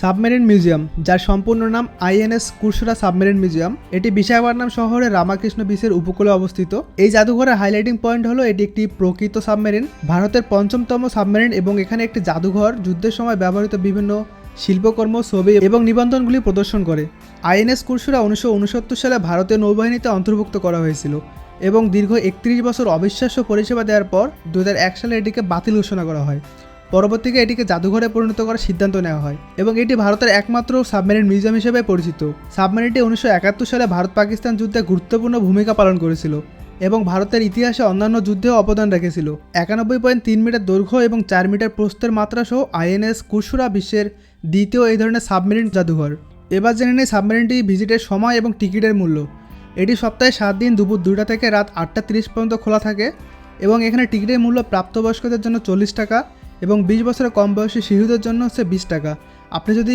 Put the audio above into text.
Submarine museum, যার সম্পূর্ণ নাম আইএনএস কুরশুরা সাবমেরিন মিউজিয়াম, এটি বিশাখাপত্তনম শহরের রামাকৃষ্ণ বিচের উপকূলে অবস্থিত। এই জাদুঘরের হাইলাইটিং পয়েন্ট হলো এটি একটি প্রকৃত সাবমেরিন, ভারতের ৫ম সাবমেরিন, এবং এখানে একটি জাদুঘর যুদ্ধের সময় ব্যবহৃত বিভিন্ন শিল্পকর্ম, ছবি এবং নিবন্ধনগুলি প্রদর্শন করে। আইএনএস কুরশুরা ১৯৬৯ সালে ভারতীয় নৌবাহিনীতে অন্তর্ভুক্ত করা হয়েছিল এবং দীর্ঘ ৩১ বছর অবিশ্বাস্য পরিষেবা দেওয়ার পর ২০০১ সালে এটিকে বাতিল ঘোষণা করা হয়। পরবর্তীতে এটিকে জাদুঘরে পরিণত করার সিদ্ধান্ত নেওয়া হয় এবং এটি ভারতের একমাত্র সাবমেরিন মিউজিয়াম হিসেবে পরিচিত। সাবমেরিনটি ১৯৭১ সালে ভারত পাকিস্তান যুদ্ধে গুরুত্বপূর্ণ ভূমিকা পালন করেছিল এবং ভারতের ইতিহাসে অন্যান্য যুদ্ধেও অবদান রেখেছিল। ৯১.৩ মিটার দৈর্ঘ্য এবং ৪ মিটার প্রস্থের মাত্রা সহ আইএনএস কুরশুরা বিশ্বের দ্বিতীয় এই ধরনের সাবমেরিন জাদুঘর। এবার জেনে নিই সাবমেরিনটি ভিজিটের সময় এবং টিকিটের মূল্য। এটি সপ্তাহে ৭ দিন দুপুর ২টা থেকে রাত ৮টা ৩০ পর্যন্ত খোলা থাকে এবং এখানে টিকিটের মূল্য প্রাপ্তবয়স্কদের জন্য ৪০ টাকা এবং ২০ বছরের কম বয়সী শিশুদের জন্য হচ্ছে ২০ টাকা। আপনি যদি